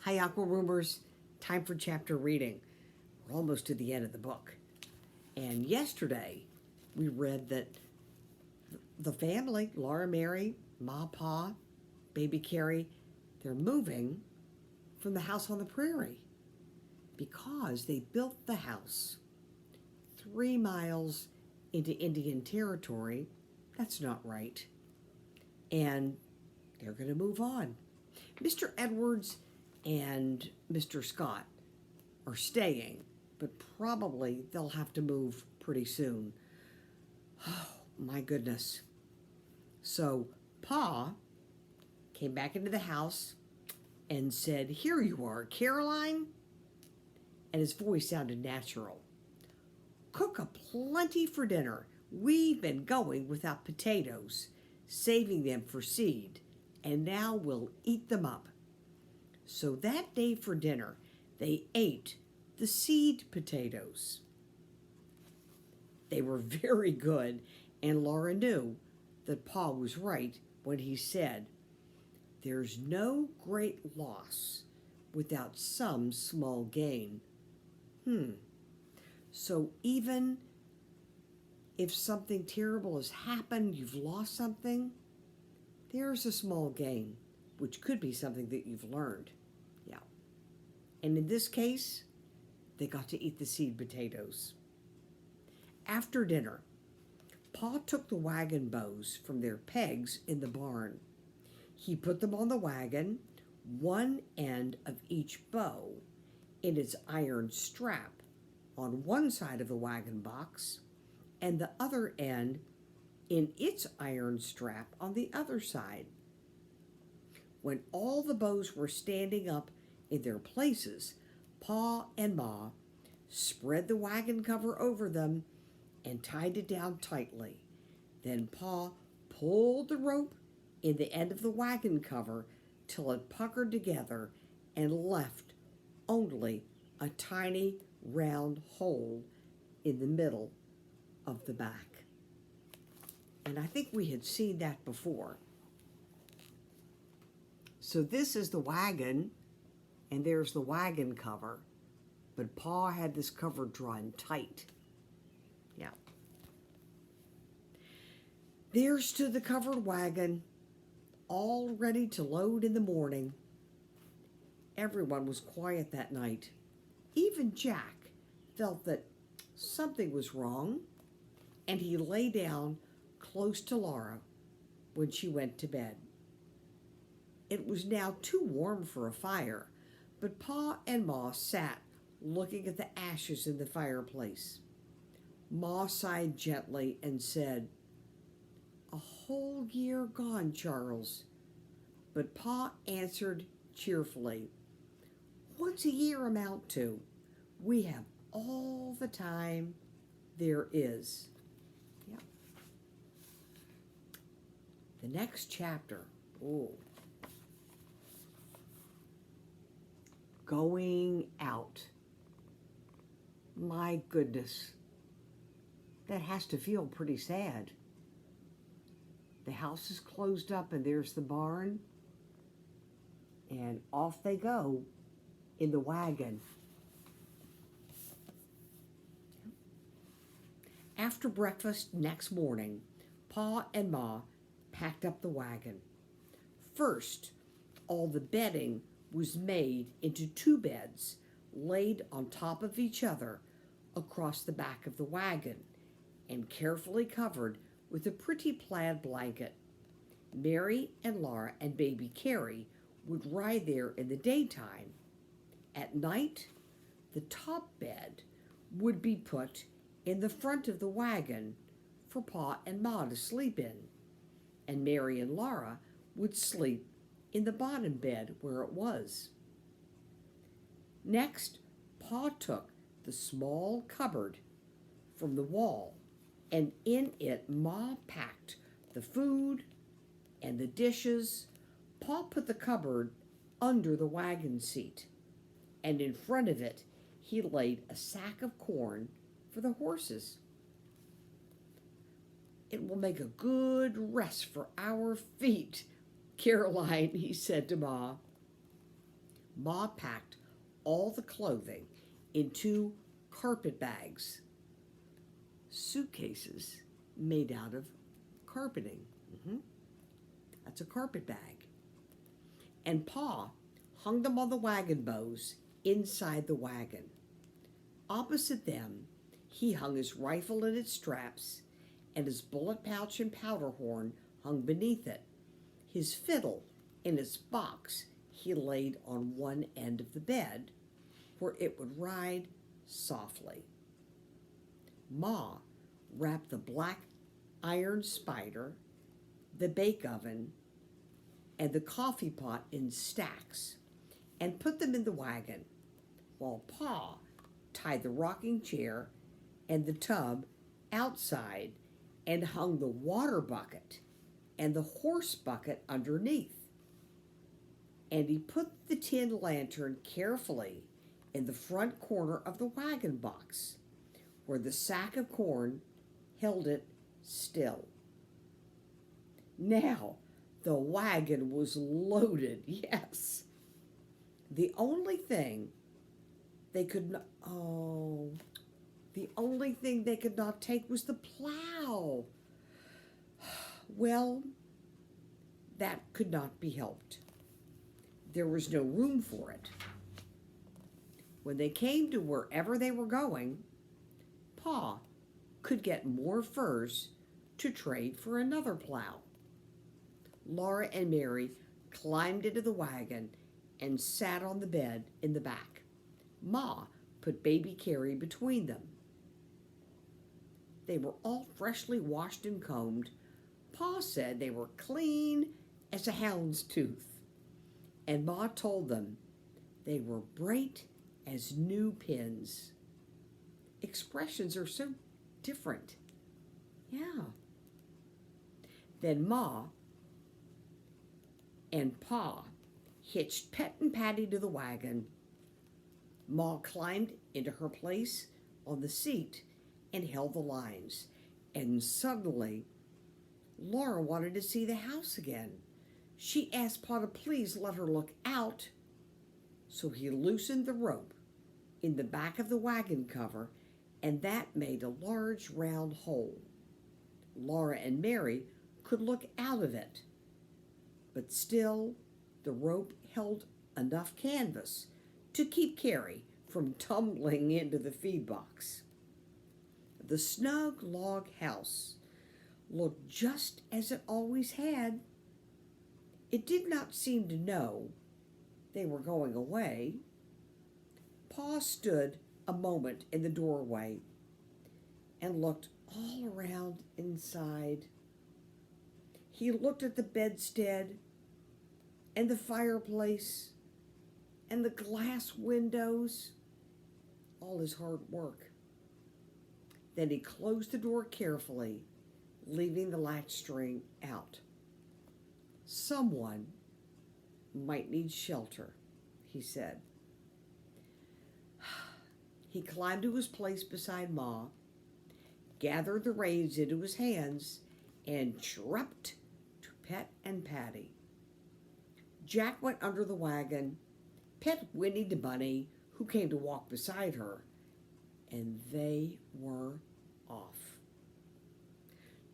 Hi, Aqua Roomers. Time for chapter reading. We're almost to the end of the book. And yesterday, we read that the family, Laura, Mary, Ma, Pa, baby Carrie, they're moving from the house on the prairie because they built the house 3 miles into Indian territory. That's not right. And they're going to move on. Mr. Edwards and Mr. Scott are staying, but probably they'll have to move pretty soon. Oh, my goodness. So Pa came back into the house and said, "Here you are, Caroline." And his voice sounded natural. "Cook a plenty for dinner. We've been going without potatoes, saving them for seed, and now we'll eat them up." So that day for dinner, they ate the seed potatoes. They were very good, and Laura knew that Pa was right when he said, "There's no great loss without some small gain." So even if something terrible has happened, you've lost something, there's a small gain, which could be something that you've learned. Yeah. And in this case, they got to eat the seed potatoes. After dinner, Pa took the wagon bows from their pegs in the barn. He put them on the wagon, one end of each bow in its iron strap on one side of the wagon box, and the other end in its iron strap on the other side. When all the bows were standing up in their places, Pa and Ma spread the wagon cover over them and tied it down tightly. Then Pa pulled the rope in the end of the wagon cover till it puckered together and left only a tiny round hole in the middle of the back. And I think we had seen that before. So this is the wagon, and there's the wagon cover, but Pa had this cover drawn tight. Yeah. There stood the covered wagon, all ready to load in the morning. Everyone was quiet that night. Even Jack felt that something was wrong, and he lay down close to Laura when she went to bed. It was now too warm for a fire, but Pa and Ma sat looking at the ashes in the fireplace. Ma sighed gently and said, "A whole year gone, Charles." But Pa answered cheerfully, "What's a year amount to? We have all the time there is." Yeah. The next chapter, going out. My goodness, that has to feel pretty sad. The house is closed up and there's the barn, and off they go in the wagon. After breakfast next morning, Pa and Ma packed up the wagon. First, all the bedding was made into 2 beds laid on top of each other across the back of the wagon and carefully covered with a pretty plaid blanket. Mary and Laura and baby Carrie would ride there in the daytime. At night, the top bed would be put in the front of the wagon for Pa and Ma to sleep in, and Mary and Laura would sleep in the bottom bed where it was. Next, Pa took the small cupboard from the wall, and in it Ma packed the food and the dishes. Pa put the cupboard under the wagon seat, and in front of it he laid a sack of corn for the horses. "It will make a good rest for our feet, Caroline," he said to Ma. Ma packed all the clothing in 2 carpet bags, suitcases made out of carpeting. That's a carpet bag. And Pa hung them on the wagon bows inside the wagon. Opposite them, he hung his rifle in its straps, and his bullet pouch and powder horn hung beneath it. His fiddle in its box he laid on one end of the bed, where it would ride softly. Ma wrapped the black iron spider, the bake oven, and the coffee pot in stacks and put them in the wagon, while Pa tied the rocking chair and the tub outside and hung the water bucket and the horse bucket underneath. And he put the tin lantern carefully in the front corner of the wagon box, where the sack of corn held it still. Now, the wagon was loaded, yes. The only thing they could not, take was the plow. Well, that could not be helped. There was no room for it. When they came to wherever they were going, Pa could get more furs to trade for another plow. Laura and Mary climbed into the wagon and sat on the bed in the back. Ma put baby Carrie between them. They were all freshly washed and combed. Pa said they were clean as a hound's tooth. And Ma told them they were bright as new pins. Expressions are so different. Yeah. Then Ma and Pa hitched Pet and Patty to the wagon. Ma climbed into her place on the seat and held the lines. And suddenly, Laura wanted to see the house again. She asked Pa to please let her look out, so he loosened the rope in the back of the wagon cover, and that made a large round hole. Laura and Mary could look out of it, but still the rope held enough canvas to keep Carrie from tumbling into the feed box. The snug log house looked just as it always had. It did not seem to know they were going away. Pa stood a moment in the doorway and looked all around inside. He looked at the bedstead and the fireplace and the glass windows, all his hard work. Then he closed the door carefully, leaving the latch string out. Someone might need shelter, he said. He climbed to his place beside Ma, gathered the reins into his hands, and chirruped to Pet and Patty. Jack went under the wagon. Pet whinnied to Bunny, who came to walk beside her, and they were off.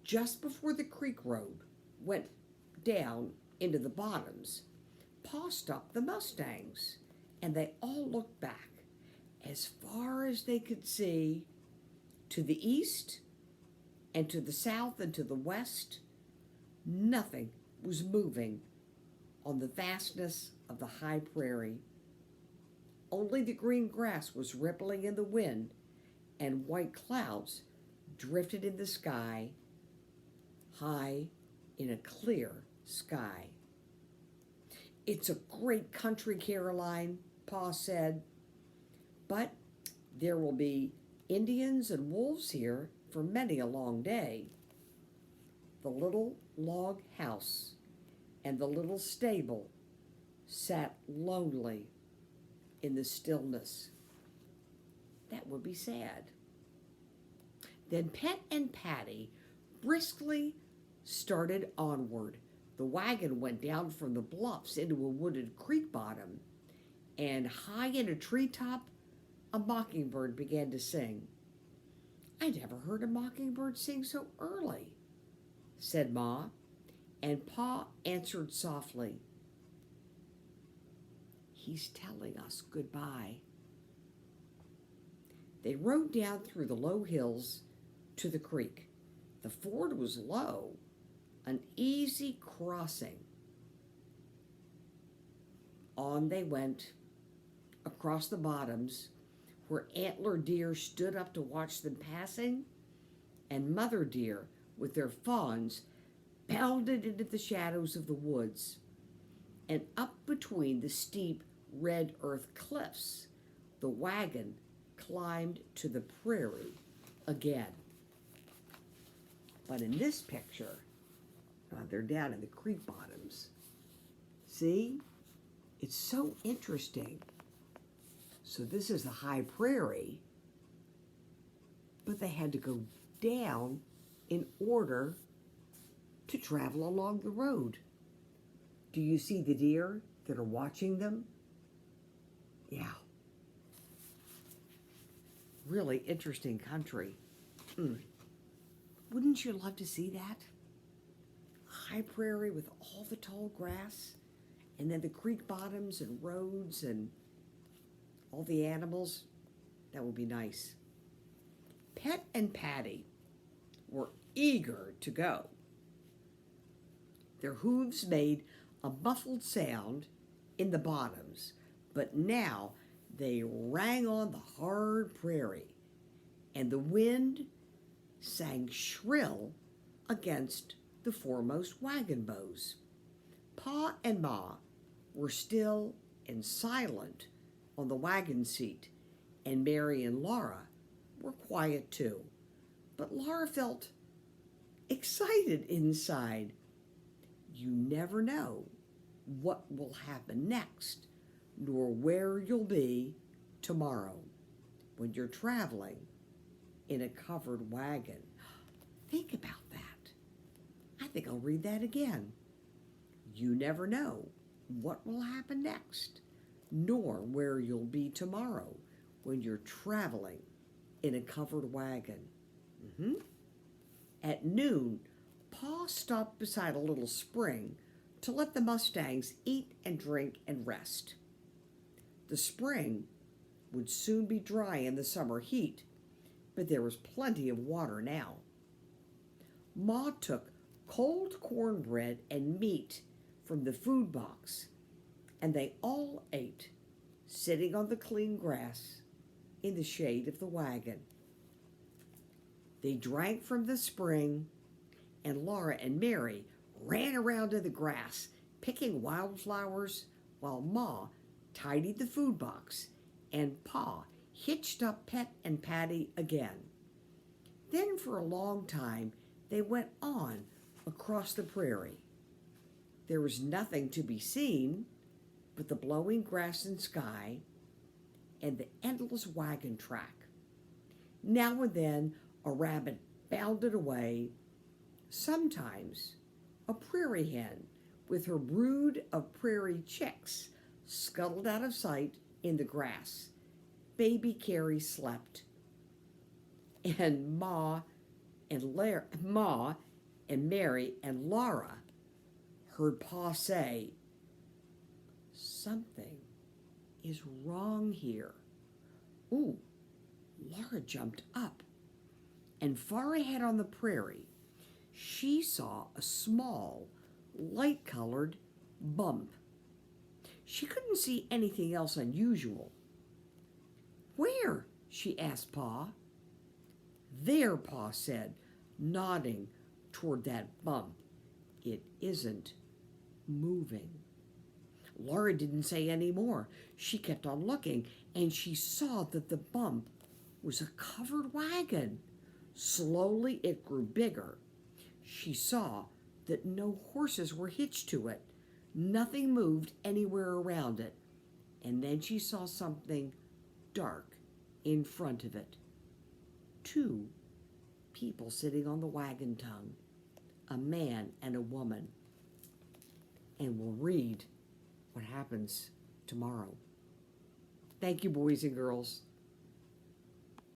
Just before the creek road went down into the bottoms, Pa stopped the Mustangs, and they all looked back as far as they could see, to the east and to the south and to the west. Nothing was moving on the vastness of the high prairie. Only the green grass was rippling in the wind, and white clouds drifted in the sky, high in a clear sky. It's a great country, Caroline, Pa said, but there will be Indians and wolves here for many a long day. The little log house and the little stable sat lonely in the stillness. That would be sad. Then Pet and Patty briskly started onward. The wagon went down from the bluffs into a wooded creek bottom, and high in a treetop, a mockingbird began to sing. "I never heard a mockingbird sing so early," said Ma, and Pa answered softly, "He's telling us goodbye." They rode down through the low hills to the creek. The ford was low, an easy crossing. On they went across the bottoms, where antler deer stood up to watch them passing, and mother deer with their fawns bounded into the shadows of the woods. And up between the steep red earth cliffs, the wagon climbed to the prairie again. But in this picture, they're down in the creek bottoms. See? It's so interesting. So this is the high prairie, but they had to go down in order to travel along the road. Do you see the deer that are watching them? Yeah. Really interesting country. Wouldn't you love to see that? High prairie with all the tall grass, and then the creek bottoms and roads and all the animals. That would be nice. Pet and Patty were eager to go. Their hooves made a muffled sound in the bottoms, but now they rang on the hard prairie, and the wind sang shrill against the foremost wagon bows. Pa and Ma were still and silent on the wagon seat, and Mary and Laura were quiet too. But Laura felt excited inside. You never know what will happen next, nor where you'll be tomorrow when you're traveling in a covered wagon. Think about that. I think I'll read that again. You never know what will happen next, nor where you'll be tomorrow when you're traveling in a covered wagon. At noon, Pa stopped beside a little spring to let the Mustangs eat and drink and rest. The spring would soon be dry in the summer heat, but there was plenty of water now. Ma took cold cornbread and meat from the food box, and they all ate, sitting on the clean grass in the shade of the wagon. They drank from the spring, and Laura and Mary ran around in the grass, picking wildflowers, while Ma tidied the food box, and Pa hitched up Pet and Patty again. Then for a long time, they went on across the prairie. There was nothing to be seen but the blowing grass and sky and the endless wagon track. Now and then, a rabbit bounded away. Sometimes, a prairie hen with her brood of prairie chicks scuttled out of sight in the grass. Baby Carrie slept, and Ma and Mary and Laura heard Pa say, "Something is wrong here." Ooh, Laura jumped up, and far ahead on the prairie, she saw a small, light-colored bump. She couldn't see anything else unusual. "Where?" she asked Pa. "There," Pa said, nodding toward that bump. "It isn't moving." Laura didn't say any more. She kept on looking, and she saw that the bump was a covered wagon. Slowly it grew bigger. She saw that no horses were hitched to it. Nothing moved anywhere around it. And then she saw something dark in front of it. Two people sitting on the wagon tongue, a man and a woman. And we'll read what happens tomorrow. Thank you, boys and girls.